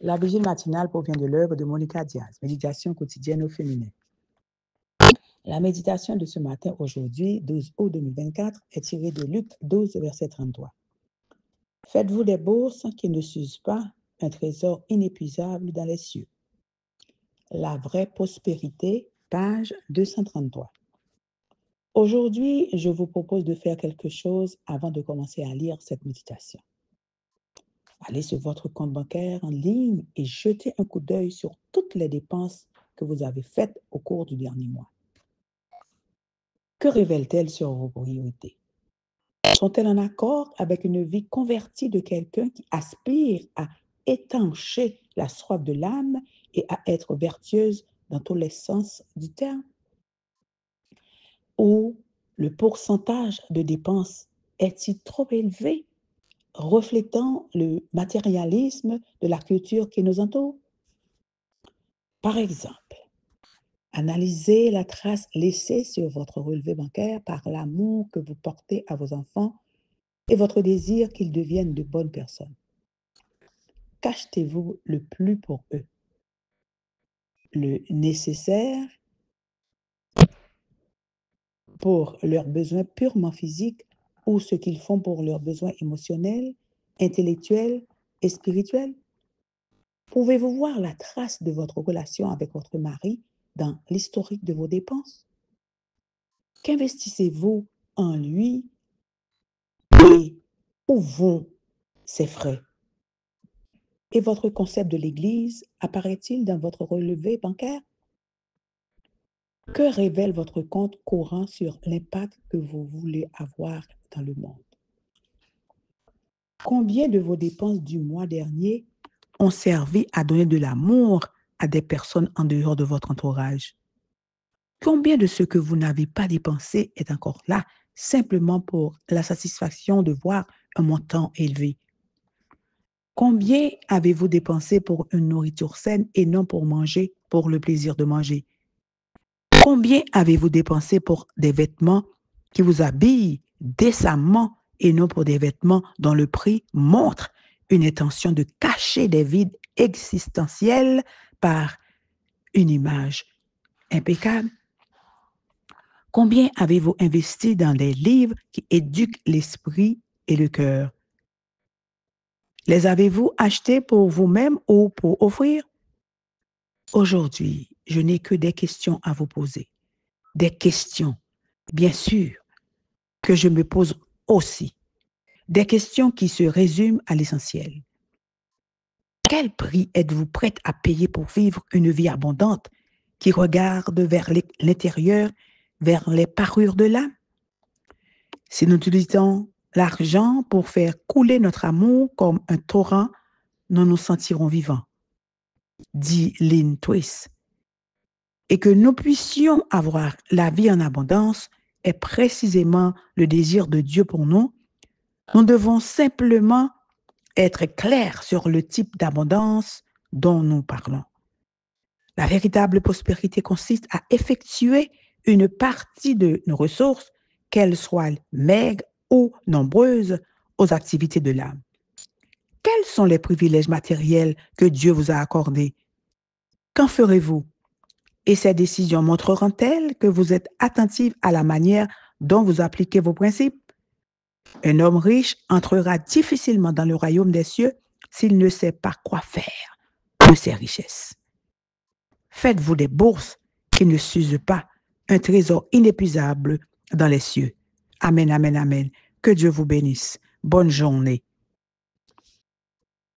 La vigile matinale provient de l'œuvre de Monica Diaz, Méditation quotidienne au féminin. La méditation de ce matin, aujourd'hui, 12 août 2024, est tirée de Luc 12, verset 33. Faites-vous des bourses qui ne s'usent pas, un trésor inépuisable dans les cieux. La vraie prospérité, page 233. Aujourd'hui, je vous propose de faire quelque chose avant de commencer à lire cette méditation. Allez sur votre compte bancaire en ligne et jetez un coup d'œil sur toutes les dépenses que vous avez faites au cours du dernier mois. Que révèlent-elles sur vos priorités? Sont-elles en accord avec une vie convertie de quelqu'un qui aspire à étancher la soif de l'âme et à être vertueuse dans tous les sens du terme? Ou le pourcentage de dépenses est-il trop élevé, reflétant le matérialisme de la culture qui nous entoure? Par exemple, analysez la trace laissée sur votre relevé bancaire par l'amour que vous portez à vos enfants et votre désir qu'ils deviennent de bonnes personnes. Qu'achetez-vous le plus pour eux? Le nécessaire pour leurs besoins purement physiques ou ce qu'ils font pour leurs besoins émotionnels, intellectuels et spirituels? Pouvez-vous voir la trace de votre relation avec votre mari dans l'historique de vos dépenses? Qu'investissez-vous en lui et où vont ses frais? Et votre concept de l'Église apparaît-il dans votre relevé bancaire? Que révèle votre compte courant sur l'impact que vous voulez avoir dans le monde? Combien de vos dépenses du mois dernier ont servi à donner de l'amour à des personnes en dehors de votre entourage? Combien de ce que vous n'avez pas dépensé est encore là, simplement pour la satisfaction de voir un montant élevé? Combien avez-vous dépensé pour une nourriture saine et non pour manger, pour le plaisir de manger? Combien avez-vous dépensé pour des vêtements qui vous habillent décemment et non pour des vêtements dont le prix montre une intention de cacher des vides existentiels par une image impeccable? Combien avez-vous investi dans des livres qui éduquent l'esprit et le cœur? Les avez-vous achetés pour vous-même ou pour offrir? Aujourd'hui, je n'ai que des questions à vous poser. Des questions, bien sûr, que je me pose aussi. Des questions qui se résument à l'essentiel. Quel prix êtes-vous prête à payer pour vivre une vie abondante qui regarde vers l'intérieur, vers les parures de l'âme? Si nous utilisons l'argent pour faire couler notre amour comme un torrent, nous nous sentirons vivants, dit Lynn Twist. Et que nous puissions avoir la vie en abondance est précisément le désir de Dieu pour nous. Nous devons simplement être clairs sur le type d'abondance dont nous parlons. La véritable prospérité consiste à effectuer une partie de nos ressources, qu'elles soient maigres ou nombreuses, aux activités de l'âme. Quels sont les privilèges matériels que Dieu vous a accordés? Qu'en ferez-vous? Et ces décisions montreront-elles que vous êtes attentive à la manière dont vous appliquez vos principes? Un homme riche entrera difficilement dans le royaume des cieux s'il ne sait pas quoi faire de ses richesses. Faites-vous des bourses qui ne s'usent pas, un trésor inépuisable dans les cieux. Amen, amen, amen. Que Dieu vous bénisse. Bonne journée.